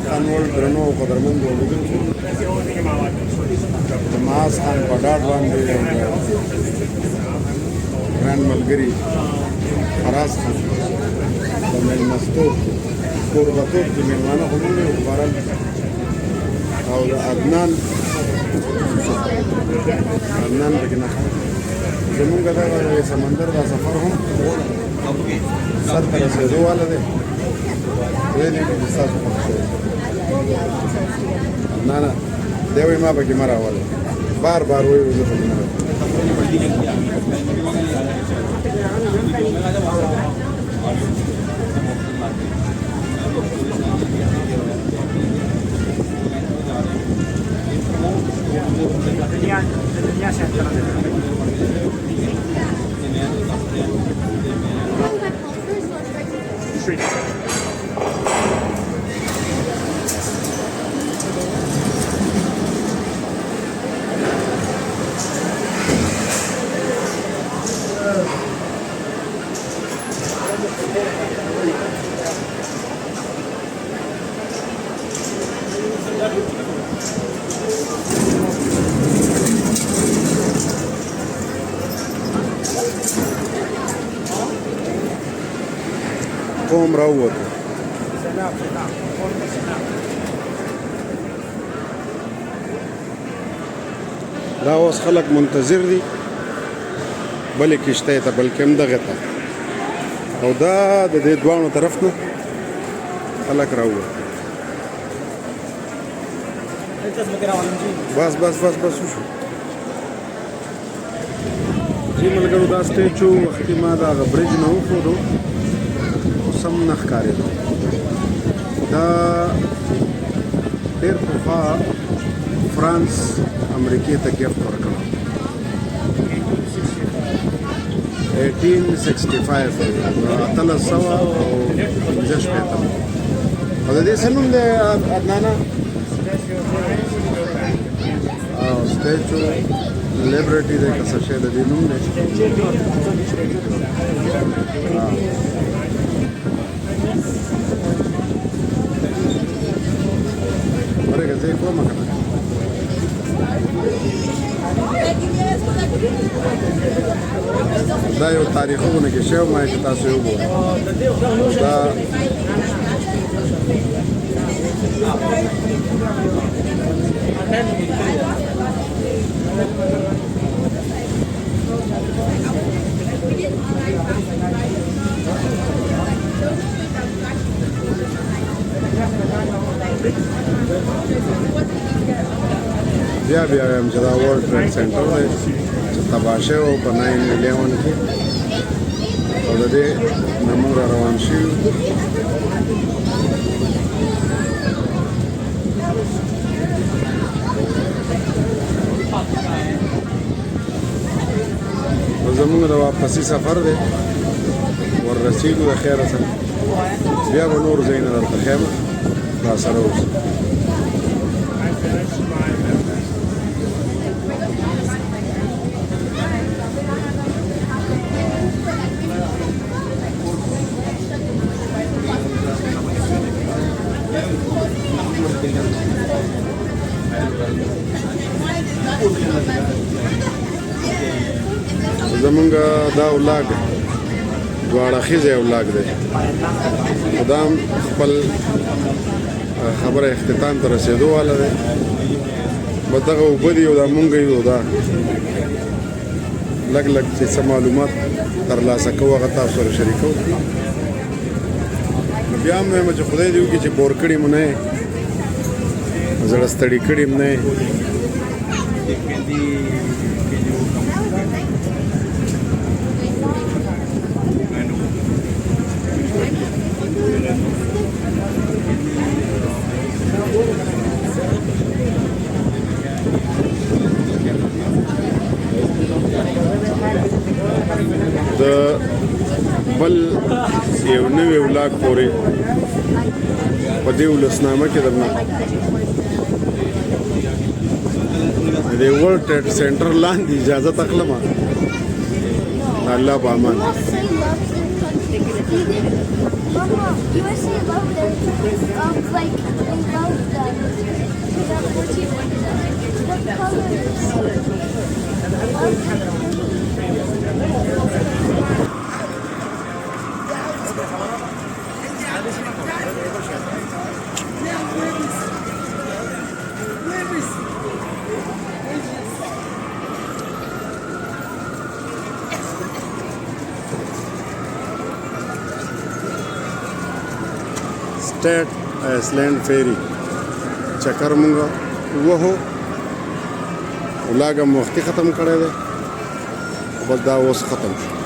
خان ول درنو او قدرمند اولیدونکو د معاذ خان په ډاډ باندې او د ګران ملګري فراز خان د مېلمستوب کوربهتوب کې مېلمانه هم وو خوړل او د عدنان پکې نه زمونږ دغه سمندر دا سفر هم سر ته رسېدو والا دی ویلې چې ستاسو خوښ شوی نه دی وایي ما پکې مه راولئ بار بار وایي زه پکې نه قوم راووتو دا اوس خلک منتظر دي بلې کشتۍ ته بلکې هم دغې ته او دا د دې دواړو طرف نه خلک راووتو بس وشو جی ملګرو دا سټیج و وختي ما د هغه برج نه وښودو سم نه ښکارېدو دا ډېر پخوا فرانس امریکې ته ګفټ ورکړه 1865 1800 او 15 او د دې څه نوم دی عدنانه او سټیچو لیبرټي دی که څه شی د دې نوم دی ورګه زه کوم کنه دا یو تاریخونه کې شی ما چې تاسو یو وګورئ دا بیا وایم چې دا ورلډ ټریډ سنټر دی چې تباه شوی و په 9/11 کې او د دې نه موږ را روان شوي زمونږ د واپسي سفر دی وررسېږو د خیره سره بیا به نور ځایونه درته ښیم را سره اوسئ زمونږ دا ولاګ دواړه اخیزه ولاګ دی خو دا هم خپل خبره اختتام ته رسېدو والا دی به دغه اوبه دي او دا مونږ یو دا لږ چې څه معلومات ترلاسه کوو هغه تاسو سره شریکوو نو بیا هم وایم چې خدای دې وکړي چې بور کړي مو نه یې زړه ستړي کړي م نه یې د بل یو نوی ولاګ پورې په دې ولسنامه کې درنه د ورلډ ټریډ سنټر لاندې اجازه تخلمه الله په امان Mama, USA loved it. Like, they loved them. The Staten Island ferry चक्कर मुंगा वहो ولاګه وختي ختم کړی دی بس دا اوس ختم شو